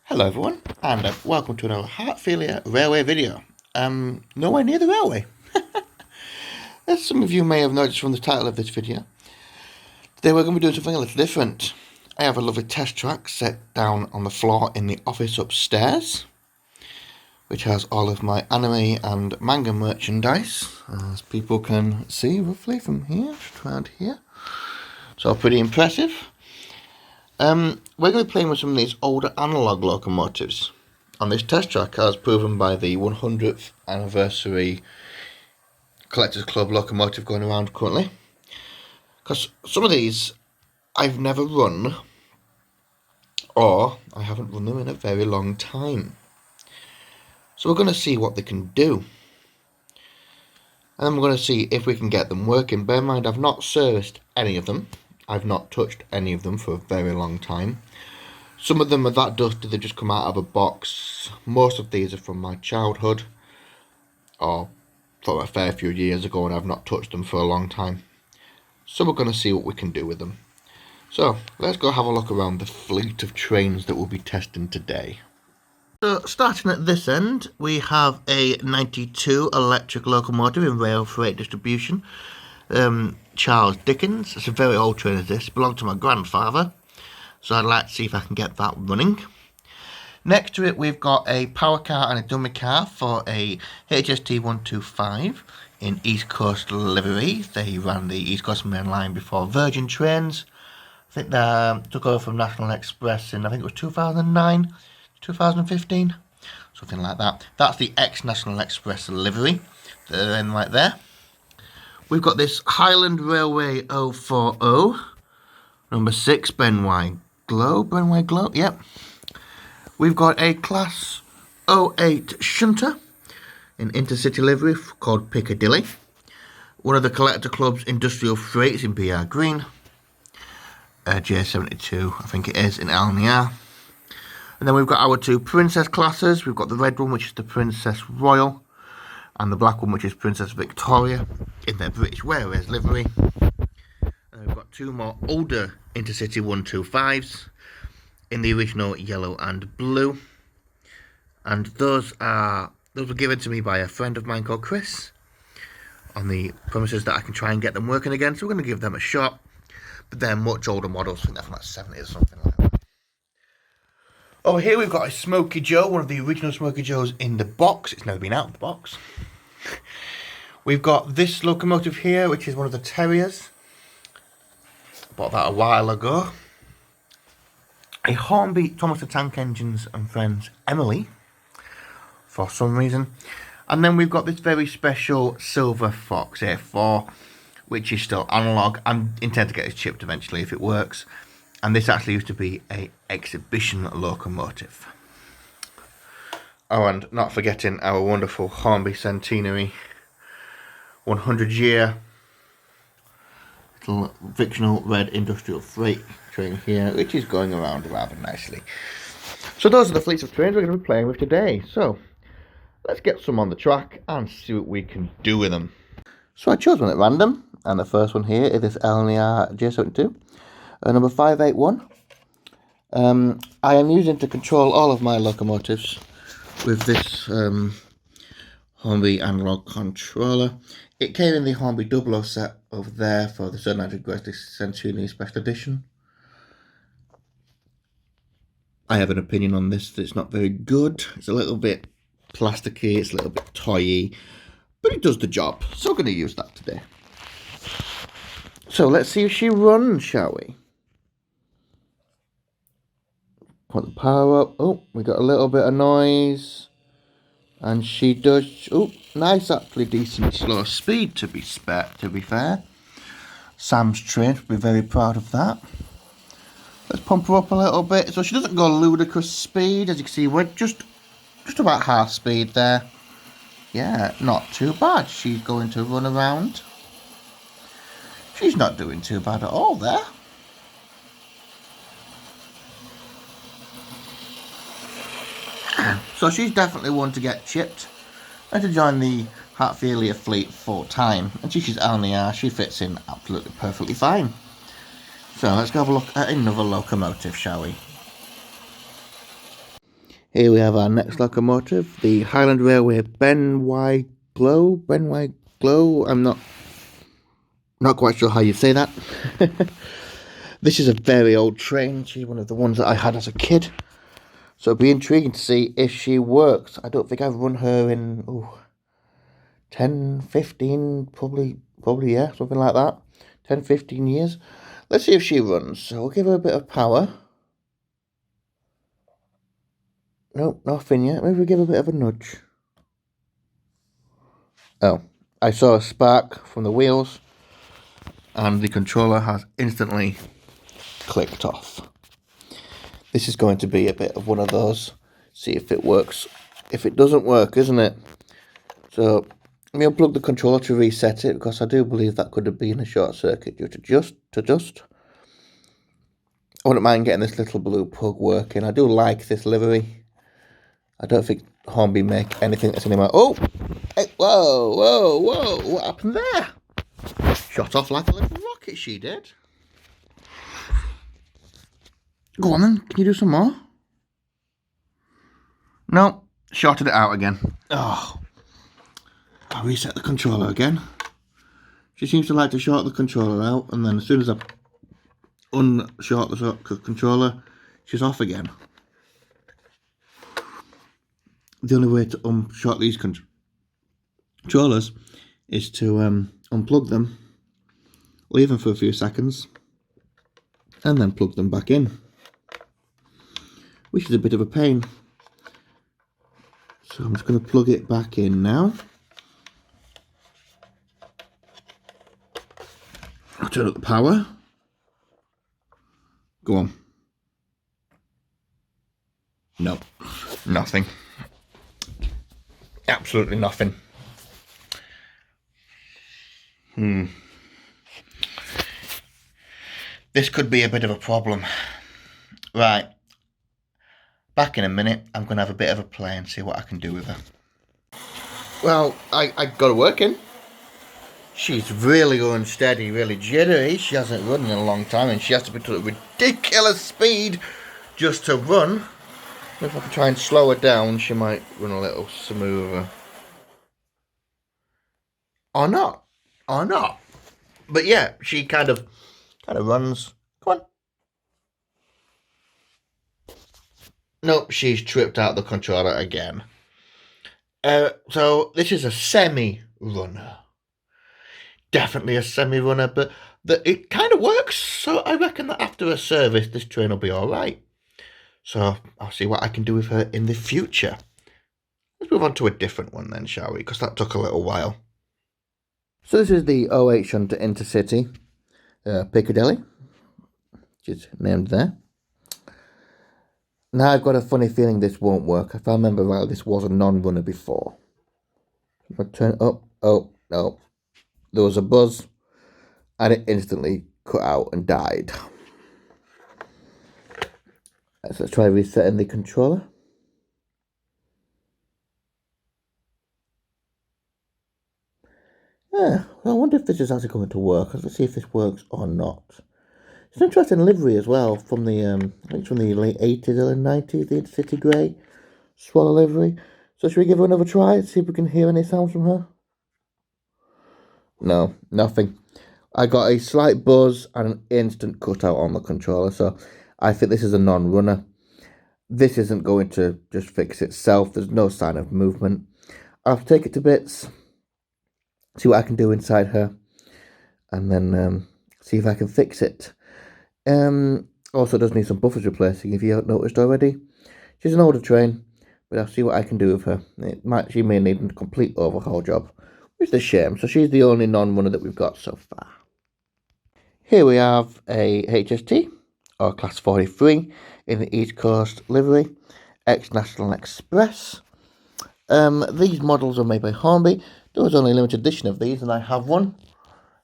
Hello everyone, and welcome to another Heartfilia railway video. Nowhere near the railway. As some of you may have noticed from the title of this video, today we're going to be doing something a little different. I have a lovely test track set down on the floor in the office upstairs, which has all of my anime and manga merchandise, as people can see roughly from here, just around here. So pretty impressive. We're going to be playing with some of these older Analogue Locomotives on this test track, as proven by the 100th anniversary Collectors Club locomotive going around currently. Because some of these I've never run, or I haven't run them in a very long time. So we're going to see what they can do. And then we're going to see if we can get them working. Bear in mind, I've not serviced any of them. I've not touched any of them for a very long time. Some of them are that dusty they just come out of a box. Most of these are from my childhood, or from a fair few years ago, and I've not touched them for a long time. So we're going to see what we can do with them. So let's go have a look around the fleet of trains that we'll be testing today. So starting at this end, we have a 92 electric locomotive in rail freight distribution. Charles Dickens. It's a very old train as this. It belonged to my grandfather, so I'd like to see if I can get that running. Next to it, we've got a power car and a dummy car for a HST 125 in East Coast livery. They ran the East Coast Main Line before Virgin Trains. I think they took over from National Express in, I think it was 2009, 2015, something like that. That's the ex-National Express livery. They're in right there. We've got this Highland Railway 040, number 6, Benway Glow, yep. We've got a Class 08 shunter in intercity livery called Piccadilly. One of the Collector Club's industrial freights in BR Green. J72, I think it is, in LNER. And then we've got our two Princess classes. We've got the red one, which is the Princess Royal, and the black one, which is Princess Victoria, in their British Railways livery. And we've got two more older intercity 125s in the original yellow and blue. And those were given to me by a friend of mine called Chris, on the premises that I can try and get them working again. So we're going to give them a shot. But they're much older models. I think they're from like 70s or something like that. Over here we've got a Smokey Joe, one of the original Smokey Joes in the box. It's never been out of the box. We've got this locomotive here, which is one of the Terriers. Bought that a while ago. A Hornby Thomas the Tank Engines and Friends Emily, for some reason. And then we've got this very special Silver Fox A4, which is still analog. I intend to get it chipped eventually if it works. And this actually used to be a exhibition locomotive. Oh, and not forgetting our wonderful Hornby Centenary 100-year little fictional red industrial freight train here, which is going around rather nicely. So those are the fleets of trains we're going to be playing with today. So let's get some on the track and see what we can do with them. So I chose one at random, and the first one here is this LNER J72. Number 581. I am using to control all of my locomotives with this Hornby analog controller. It came in the Hornby 00 set over there for the 700 Greatest Centenary Special Edition. I have an opinion on this that it's not very good. It's a little bit plasticky, it's a little bit toy-y, but it does the job. So we're going to use that today. So let's see if she runs, shall we? Put the power up. Oh, we got a little bit of noise. And she does. Oh, nice, actually decent slow speed to be fair. Sam's train will be very proud of that. Let's pump her up a little bit so she doesn't go ludicrous speed. As you can see, we're just about half speed there. Yeah, not too bad. She's going to run around. She's not doing too bad at all there. So she's definitely one to get chipped and to join the Heartfilia fleet full time. And she's LNER, she fits in absolutely perfectly fine. So let's go have a look at another locomotive, shall we? Here we have our next locomotive, the Highland Railway Benway Glow. I'm not quite sure how you say that. This is a very old train. She's one of the ones that I had as a kid. So it'll be intriguing to see if she works. I don't think I've run her in 10, 15, probably yeah, something like that. 10, 15 years. Let's see if she runs. So we'll give her a bit of power. Nope, nothing yet. Maybe we'll give her a bit of a nudge. Oh, I saw a spark from the wheels, and the controller has instantly clicked off. This is going to be a bit of one of those. See if it works. If it doesn't work, isn't it? So let me unplug the controller to reset it, because I do believe that could have been a short circuit due to dust. I wouldn't mind getting this little blue pug working. I do like this livery. I don't think Hornby make anything that's anymore. Oh! Hey, whoa! What happened there? Shot off like a little rocket, she did. Go on then, can you do some more? No, shorted it out again. Oh. I'll reset the controller again. She seems to like to short the controller out, and then as soon as I unshort the controller, she's off again. The only way to unshort these controllers is to unplug them, leave them for a few seconds, and then plug them back in, which is a bit of a pain. So I'm just going to plug it back in now. I'll turn up the power. Go on. No, nothing. Absolutely nothing. This could be a bit of a problem. Right. Back in a minute. I'm going to have a bit of a play and see what I can do with her. Well, I got her working. She's really unsteady, really jittery. She hasn't run in a long time, and she has to be to a ridiculous speed just to run. If I can try and slow her down, she might run a little smoother. Or not. But yeah, she kind of runs. Come on. Nope, she's tripped out the controller again. So this is a semi-runner. Definitely a semi-runner, but it kind of works. So I reckon that after a service, this train will be all right. So I'll see what I can do with her in the future. Let's move on to a different one then, shall we? Because that took a little while. So this is the OH Hunter Intercity Piccadilly, which is named there. Now I've got a funny feeling this won't work. If I remember right, this was a non-runner before. If I turn it up, oh no. There was a buzz, and it instantly cut out and died. So let's try resetting the controller. Yeah, well, I wonder if this is actually going to work. Let's see if this works or not. It's an interesting livery as well from the I think it's from the late 80s, early 90s, the Intercity Grey Swallow livery. So should we give her another try? See if we can hear any sounds from her. No, nothing. I got a slight buzz and an instant cutout on the controller, so I think this is a non-runner. This isn't going to just fix itself. There's no sign of movement. I'll have to take it to bits, see what I can do inside her, and then see if I can fix it. Also does need some buffers replacing, if you haven't noticed already. She's an older train, but I'll see what I can do with her. She may need a complete overhaul job, which is a shame. So she's the only non-runner that we've got so far. Here we have a HST, or Class 43, in the East Coast livery, ex-National Express. These models are made by Hornby. There was only a limited edition of these, and I have one.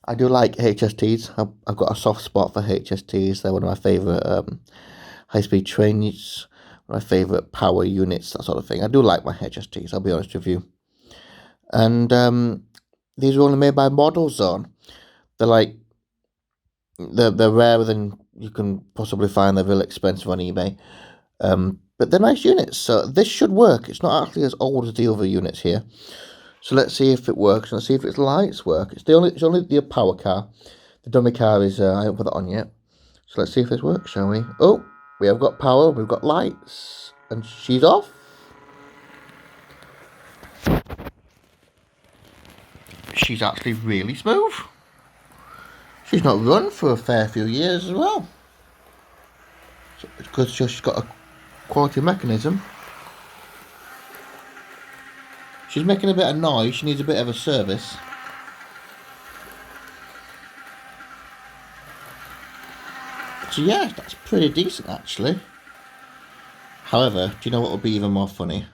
I do like HSTs. I've got a soft spot for HSTs. They're one of my favourite high-speed trains, one of my favourite power units, that sort of thing. I do like my HSTs, I'll be honest with you. And these are only made by Model Zone. They're rarer than you can possibly find. They're really expensive on eBay. but they're nice units, so this should work. It's not actually as old as the other units here. So let's see if it works. Let's see if its lights work. It's only the power car. The dummy car is I haven't put that on yet. So let's see if this works, shall we? Oh, we have got power. We've got lights, and she's off. She's actually really smooth. She's not run for a fair few years as well. So it's because she's got a quality mechanism. She's making a bit of noise. She needs a bit of a service. So yeah, that's pretty decent actually. However, do you know what would be even more funny?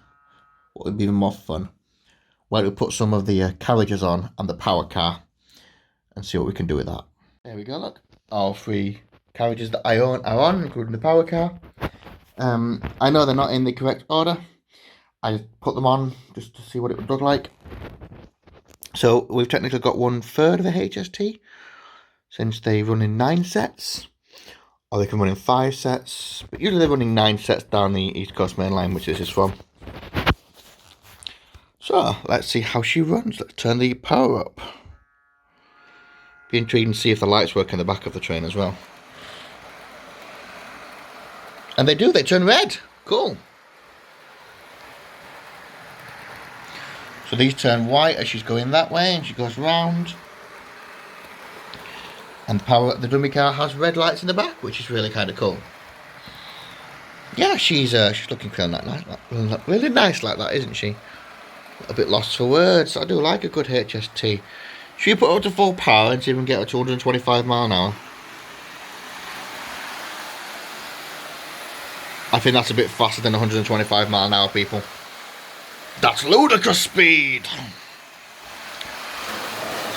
What would be even more fun? Where we put some of the carriages on and the power car and see what we can do with that. There we go, look. All 3 carriages that I own are on, including the power car. I know they're not in the correct order. I put them on just to see what it would look like. So we've technically got 1/3 of the HST, since they run in 9 sets. Or they can run in 5 sets. But usually they're running 9 sets down the East Coast Main Line, which this is from. So, let's see how she runs. Let's turn the power up. Be intriguing to see if the lights work in the back of the train as well. And they do, they turn red. Cool. So these turn white as she's going that way and she goes round. And the dummy car has red lights in the back, which is really kind of cool. Yeah, she's looking really nice like that, isn't she? A bit lost for words. I do like a good HST. Should we put her to full power and see if we can get her to 225 miles an hour? I think that's a bit faster than 125 miles an hour, people. That's ludicrous speed.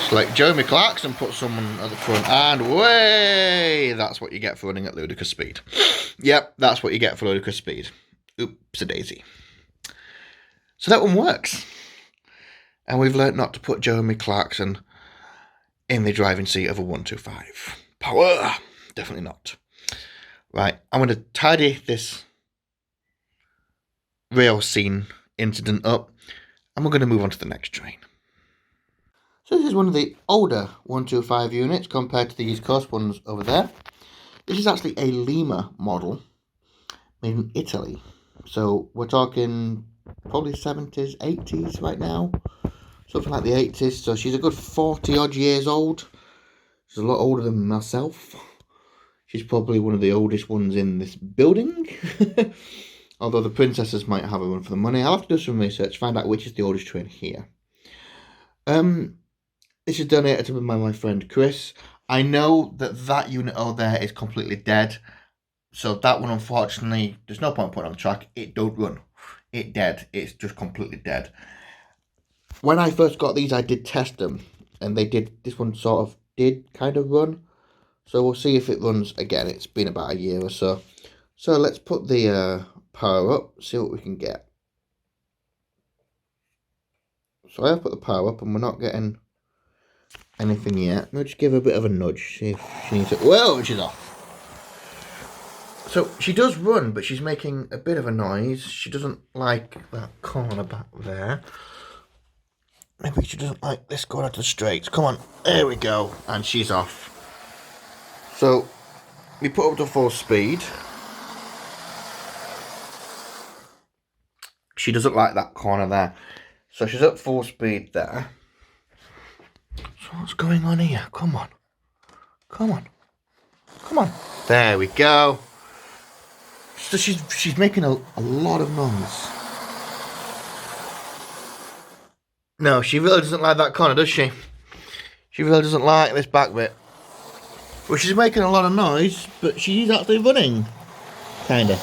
Select Jeremy Clarkson, put someone at the front, and way! That's what you get for running at ludicrous speed. Yep, that's what you get for ludicrous speed. Oops-a-daisy. So that one works. And we've learnt not to put Jeremy Clarkson in the driving seat of a 125. Power! Definitely not. Right, I'm going to tidy this rail scene incident up, and we're going to move on to the next train. So this is one of the older 125 units compared to the East Coast ones over there. This is actually a Lemur model made in Italy. So we're talking probably 70s, 80s right now. Something like the 80s. So she's a good 40 odd years old. She's a lot older than myself. She's probably one of the oldest ones in this building. Although the princesses might have a run for the money. I'll have to do some research, find out which is the oldest train here. This is donated to by my friend Chris. I know that unit over there is completely dead. So that one, unfortunately, there's no point putting on the track. It don't run. It dead. It's just completely dead. When I first got these, I did test them. And they did, this one sort of did kind of run. So we'll see if it runs again. It's been about a year or so. So let's put the power up, see what we can get. So I've put the power up and we're not getting anything yet. We'll just give her a bit of a nudge, see if she needs it. Whoa, she's off. So she does run, but she's making a bit of a noise. She doesn't like that corner back there. Maybe she doesn't like this going out to the straights. Come on, there we go. And she's off. So we put up to full speed. She doesn't like that corner there. So she's at full speed there. So what's going on here? Come on. Come on. Come on. There we go. So she's making a lot of noise. No, she really doesn't like that corner, does she? She really doesn't like this back bit. Well, she's making a lot of noise, but she's actually running. Kinda.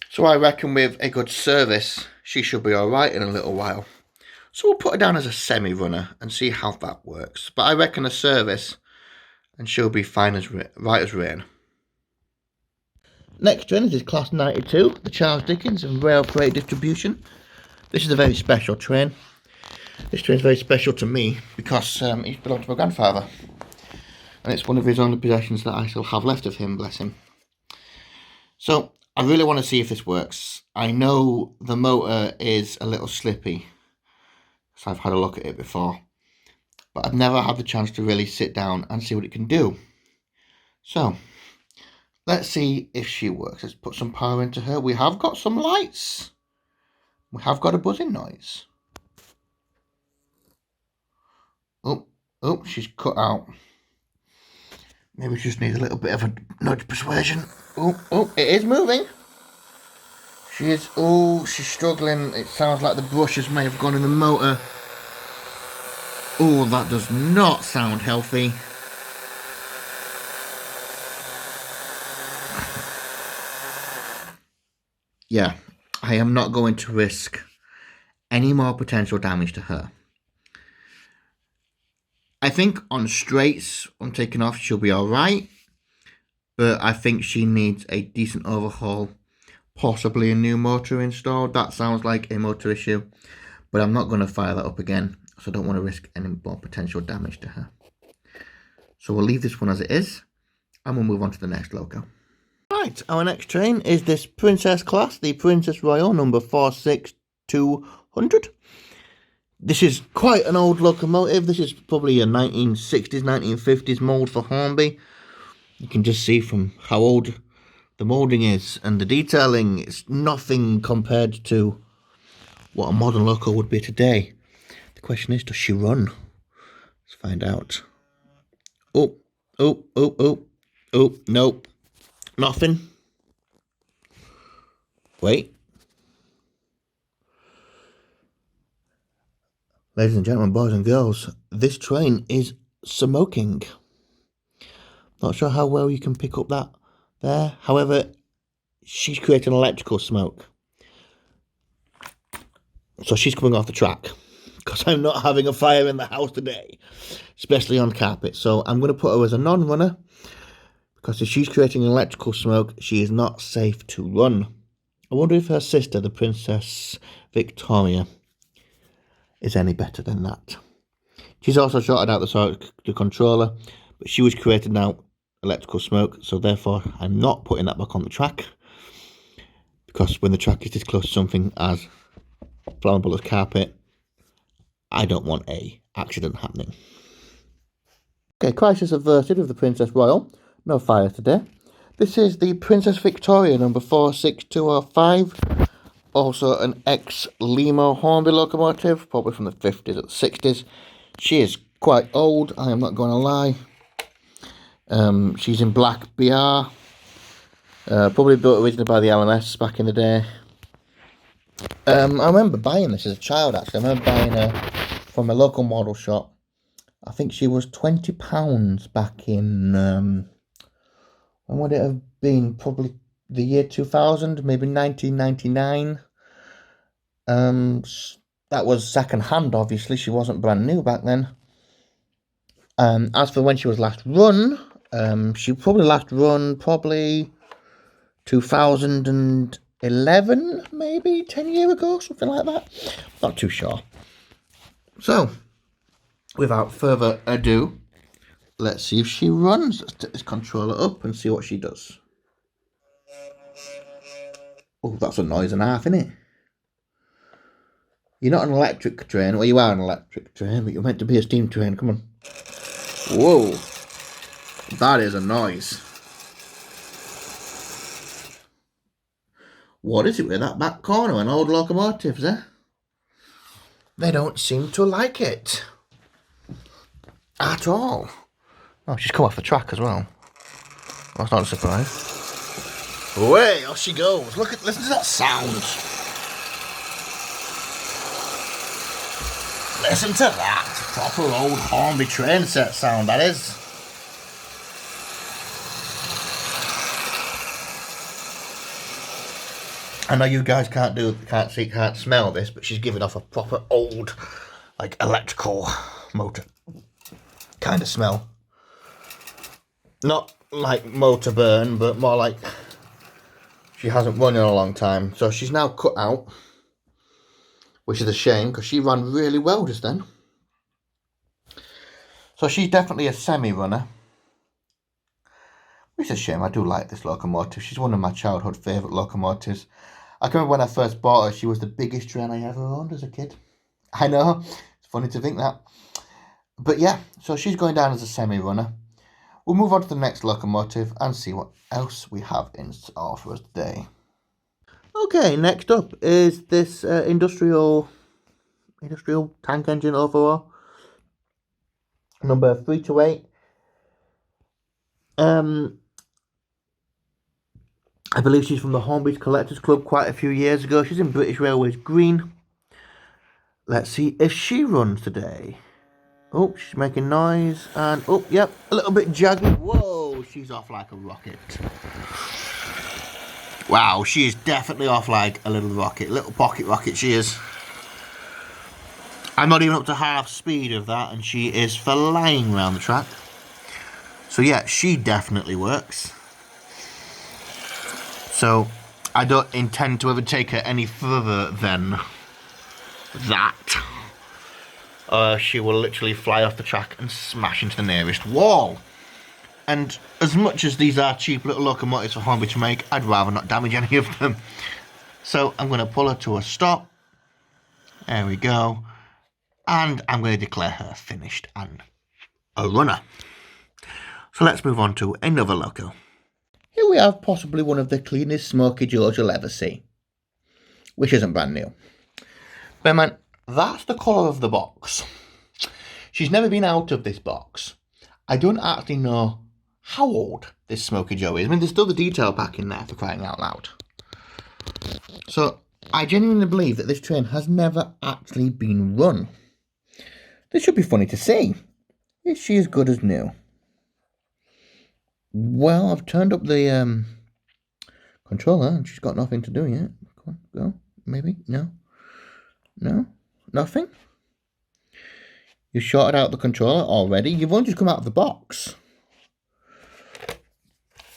So I reckon with a good service, she should be alright in a little while. So we'll put her down as a semi-runner and see how that works. But I reckon a service, and she'll be fine as right as rain. Next train is Class 92, the Charles Dickens and Rail Freight Distribution. This is a very special train. This train is very special to me because it belonged to my grandfather. And it's one of his only possessions that I still have left of him, bless him. So I really want to see if this works. I know the motor is a little slippy, so I've had a look at it before, but I've never had the chance to really sit down and see what it can do. So let's see if she works. Let's put some power into her. We have got some lights. We have got a buzzing noise. Oh, she's cut out. Maybe she just needs a little bit of a nudge persuasion. Oh, it is moving. She's struggling. It sounds like the brushes may have gone in the motor. Oh, that does not sound healthy. Yeah, I am not going to risk any more potential damage to her. I think on straights, on taking off, she'll be alright. But I think she needs a decent overhaul. Possibly a new motor installed. That sounds like a motor issue. But I'm not going to fire that up again. So I don't want to risk any more potential damage to her. So we'll leave this one as it is. And we'll move on to the next Loco. Right, our next train is this Princess class. The Princess Royal number 46200. This is quite an old locomotive. This is probably a 1960s, 1950s mould for Hornby. You can just see from how old the moulding is and the detailing. It's nothing compared to what a modern loco would be today. The question is, does she run? Let's find out. Oh, nope. Nothing. Wait. Ladies and gentlemen, boys and girls, this train is smoking. Not sure how well you can pick up that there. However, she's creating electrical smoke. So she's coming off the track. Because I'm not having a fire in the house today. Especially on carpet. So I'm going to put her as a non-runner. Because if she's creating electrical smoke, she is not safe to run. I wonder if her sister, the Princess Victoria, is any better than that. She's also shorted out the controller, but she was creating now electrical smoke, so therefore I'm not putting that back on the track, because when the track is this close to something as flammable as carpet, I don't want a accident happening. Okay, crisis averted with the Princess Royal. No fire today. This is the Princess Victoria number 46205. Also an ex-Lemur Hornby locomotive, probably from the 50s or the 60s. She is quite old, I am not going to lie. She's in black BR. Probably built originally by the LNER back in the day. I remember buying this as a child, actually. I remember buying her from a local model shop. I think she was £20 back in... when would it have been? Probably the year 2000, maybe 1999. That was second hand, obviously. She wasn't brand new back then. As for when she was last run, she probably last run 2011, maybe 10 years ago, something like that. Not too sure. So, without further ado, let's see if she runs. Let's take this controller up and see what she does. Oh, that's a noise and a half, isn't it? You're not an electric train. Well, you are an electric train, but you're meant to be a steam train. Come on. Whoa. That is a noise. What is it with that back corner and old locomotives, eh? They don't seem to like it. At all. Oh, she's come off the track as well. That's not a surprise. Away, off she goes. Listen to that sound. Listen to that. Proper old Hornby train set sound, that is. I know you guys can't see, can't smell this, but she's giving off a proper old, like, electrical motor kind of smell. Not like motor burn, but more like she hasn't run in a long time. So she's now cut out, which is a shame because she ran really well just then. So she's definitely a semi-runner. It's a shame, I do like this locomotive. She's one of my childhood favourite locomotives. I can remember when I first bought her, she was the biggest train I ever owned as a kid. I know, it's funny to think that. But yeah, so she's going down as a semi-runner. We'll move on to the next locomotive and see what else we have in store for us today. Okay, next up is this industrial tank engine overall. Number 328. I believe she's from the Hornby's Collectors Club quite a few years ago. She's in British Railways green. Let's see if she runs today. Oh, she's making noise. And, oh, yep, a little bit jagged. Whoa, she's off like a rocket. Wow, she is definitely off like a little rocket. Little pocket rocket she is. I'm not even up to half speed of that, and she is flying around the track. So, yeah, she definitely works. So, I don't intend to ever take her any further than that. She will literally fly off the track and smash into the nearest wall. And as much as these are cheap little locomotives for Hornby to make, I'd rather not damage any of them. So, I'm going to pull her to a stop. There we go. And I'm going to declare her finished and a runner. So, let's move on to another loco. Here we have possibly one of the cleanest Smokey Joes you'll ever see, which isn't brand new. But man, that's the colour of the box. She's never been out of this box. I don't actually know how old this Smokey Joe is. I mean, there's still the detail pack in there for crying out loud. So, I genuinely believe that this train has never actually been run. This should be funny to see. Is she as good as new? Well, I've turned up the controller and she's got nothing to do yet. Come on, go. Maybe? No? No? Nothing? You shorted out the controller already? You've only just come out of the box.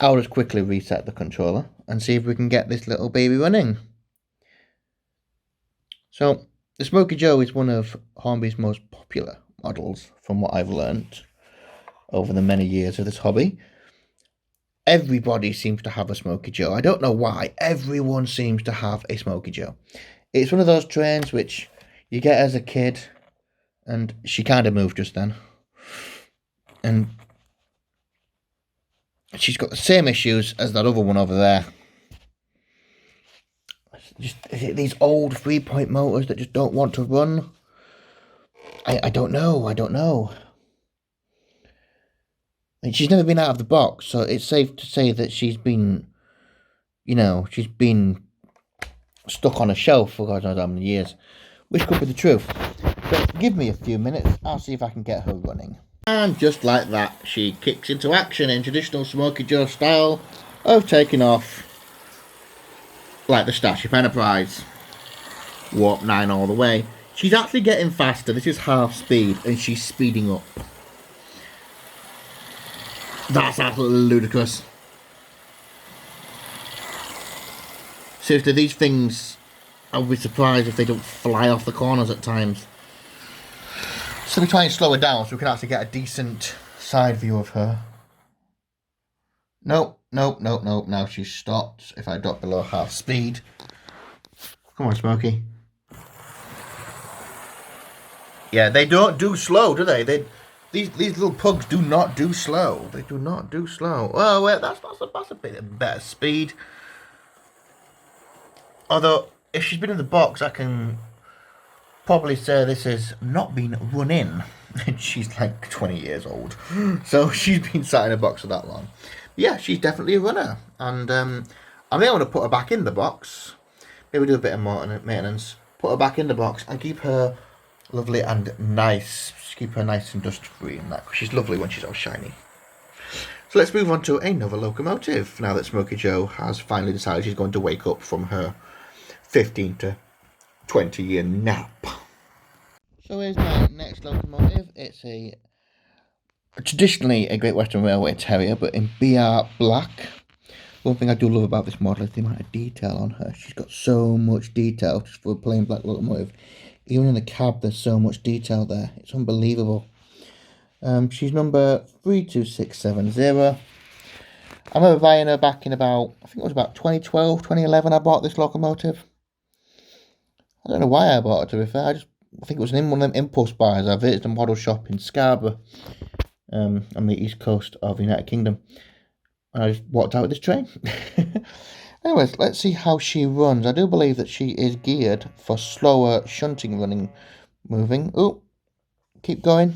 I'll just quickly reset the controller and see if we can get this little baby running. So, the Smokey Joe is one of Hornby's most popular models, from what I've learnt over the many years of this hobby. Everybody seems to have a Smokey Joe. I don't know why. Everyone seems to have a Smokey Joe. It's one of those trains which you get as a kid, and she kind of moved just then. And she's got the same issues as that other one over there. Just these old 3-point motors that just don't want to run. I don't know. And she's never been out of the box, so it's safe to say that she's been, she's been stuck on a shelf for God knows how many years, which could be the truth. But give me a few minutes, I'll see if I can get her running. And just like that, she kicks into action in traditional Smokey Joe style of taking off like the Starship Enterprise. Warp 9 all the way. She's actually getting faster. This is half speed, and she's speeding up. That's absolutely ludicrous. Seriously, these things, I would be surprised if they don't fly off the corners at times. So we try and slow her down so we can actually get a decent side view of her. Nope. Now she's stopped. If I drop below half speed. Come on, Smokey. Yeah, they don't do slow, do they? These little pugs do not do slow. They do not do slow. Oh, well, that's a bit better speed. Although, if she's been in the box, I can probably say this has not been run in. She's like 20 years old. So she's been sat in a box for that long. But yeah, she's definitely a runner. And I may want to put her back in the box. Maybe do a bit of maintenance. Put her back in the box and keep her lovely and nice. Just keep her nice and dust free and that. She's lovely when she's all shiny. So let's move on to another locomotive. Now that Smokey Joe has finally decided she's going to wake up from her 15 to 20 year nap. So here's my next locomotive. It's traditionally a Great Western Railway Terrier, but in BR black. One thing I do love about this model is the amount of detail on her. She's got so much detail just for a plain black locomotive. Even in the cab, there's so much detail there. It's unbelievable. She's number 32670. I remember buying her back in about, I think it was about 2012, 2011 I bought this locomotive. I don't know why I bought it, to be fair. I think it was in one of them impulse buys. I visited a model shop in Scarborough, on the east coast of the United Kingdom. And I just walked out with this train. Anyways, let's see how she runs. I do believe that she is geared for slower shunting running, moving. Oh, keep going.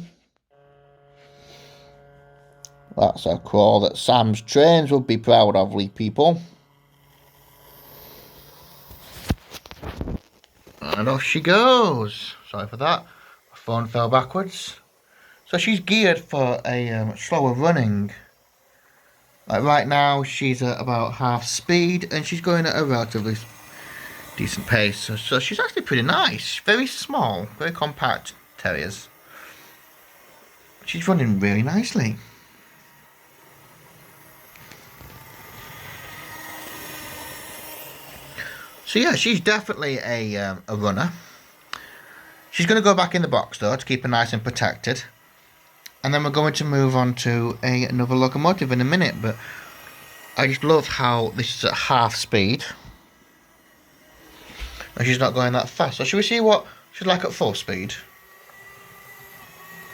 That's a crawl that Sam's trains would be proud of, we people. And off she goes. Sorry for that. My phone fell backwards. So she's geared for a slower running. Like right now, she's at about half speed, and she's going at a relatively decent pace. So she's actually pretty nice. Very small, very compact terriers. She's running really nicely. So yeah, she's definitely a runner. She's going to go back in the box though to keep her nice and protected. And then we're going to move on to another locomotive in a minute, but I just love how this is at half speed. And she's not going that fast. So should we see what she's like at full speed?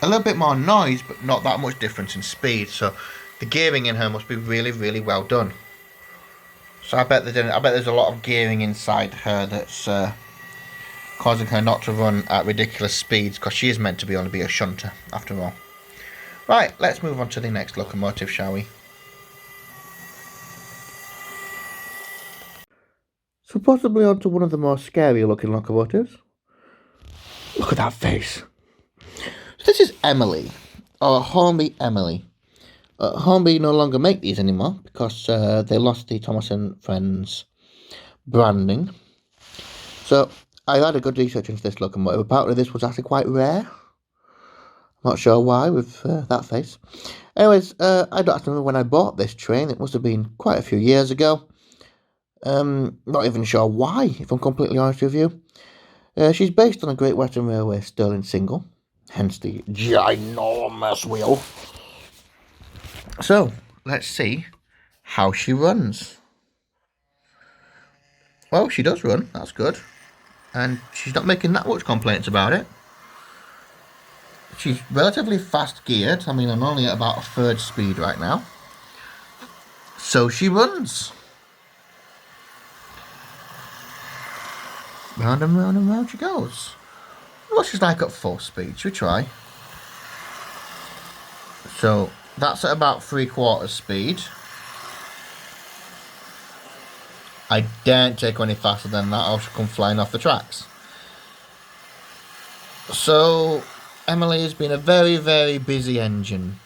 A little bit more noise, but not that much difference in speed. So the gearing in her must be really, really well done. So I bet there's a lot of gearing inside her that's causing her not to run at ridiculous speeds, because she is meant to only be a shunter after all. Right, let's move on to the next locomotive, shall we? So possibly onto one of the more scary looking locomotives. Look at that face. So this is Emily, or Hornby Emily. Hornby no longer make these anymore because they lost the Thomas and Friends branding. So I had a good research into this locomotive. Apparently this was actually quite rare. Not sure why with that face. Anyways, I don't actually remember when I bought this train. It must have been quite a few years ago. Not even sure why, if I'm completely honest with you. She's based on a Great Western Railway Stirling single, hence the ginormous wheel. So, let's see how she runs. Well, she does run, that's good. And she's not making that much complaints about it. She's relatively fast geared. I mean, I'm only at about a third speed right now. So she runs. Round and round and round she goes. What she's like at full speed. Should we try? So that's at about 3/4 speed. I daren't take her any faster than that, or she'll come flying off the tracks. So Emily has been a very, very busy engine.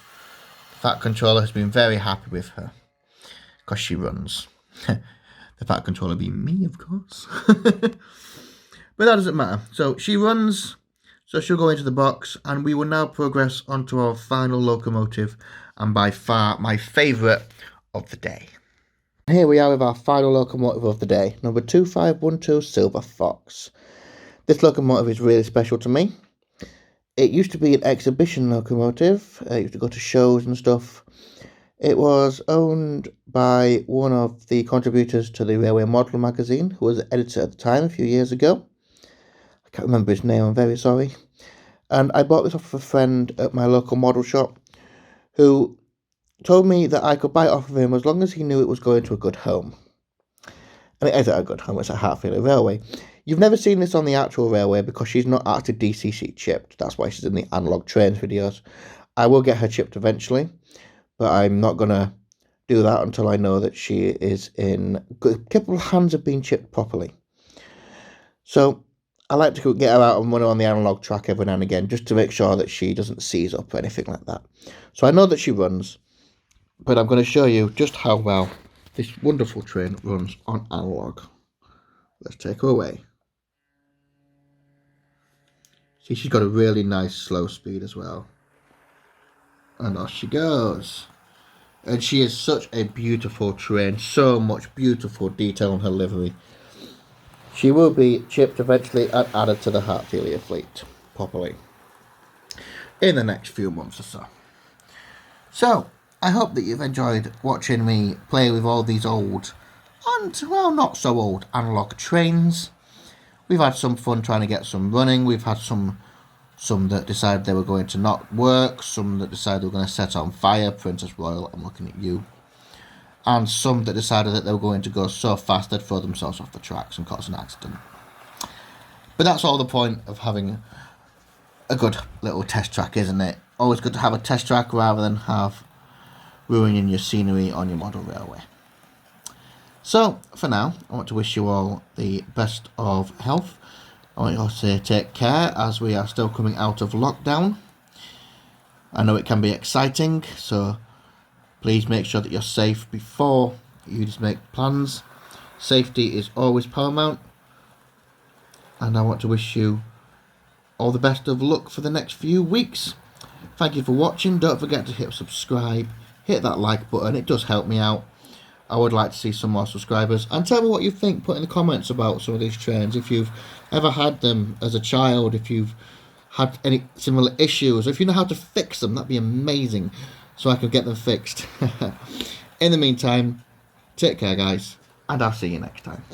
The Fat Controller has been very happy with her because she runs. The Fat Controller being me, of course. But that doesn't matter. So she runs, so she'll go into the box, and we will now progress onto our final locomotive, and by far my favourite of the day. Here we are with our final locomotive of the day, number 2512 Silver Fox. This locomotive is really special to me. It used to be an exhibition locomotive. It used to go to shows and stuff. It was owned by one of the contributors to the Railway Model magazine, who was the editor at the time a few years ago. I can't remember his name, I'm very sorry. And I bought this off of a friend at my local model shop, who told me that I could buy it off of him as long as he knew it was going to a good home. And it is at a good home, it's at Heartfilia Railway. You've never seen this on the actual railway because she's not actually DCC chipped. That's why she's in the Analogue Trains videos. I will get her chipped eventually, but I'm not going to do that until I know that she is in capable hands of being chipped properly. So I like to get her out and run her on the analog track every now and again, just to make sure that she doesn't seize up or anything like that. So I know that she runs, but I'm going to show you just how well this wonderful train runs on analog. Let's take her away. See, she's got a really nice slow speed as well. And off she goes. And she is such a beautiful train. So much beautiful detail on her livery. She will be chipped eventually and added to the Heartfilia fleet properly in the next few months or so. So, I hope that you've enjoyed watching me play with all these old and, well, not so old analog trains. We've had some fun trying to get some running. We've had some that decided they were going to not work, some that decided they were going to set on fire. Princess Royal, I'm looking at you. And some that decided that they were going to go so fast they'd throw themselves off the tracks and cause an accident. But that's all the point of having a good little test track, isn't it? Always good to have a test track rather than have ruining your scenery on your model railway. So, for now, I want to wish you all the best of health. I want you all to say take care as we are still coming out of lockdown. I know it can be exciting, so please make sure that you're safe before you just make plans. Safety is always paramount. And I want to wish you all the best of luck for the next few weeks. Thank you for watching. Don't forget to hit subscribe. Hit that like button. It does help me out. I would like to see some more subscribers. And tell me what you think. Put in the comments about some of these trains. If you've ever had them as a child. If you've had any similar issues. Or if you know how to fix them. That'd be amazing. So I can get them fixed. In the meantime, take care guys. And I'll see you next time.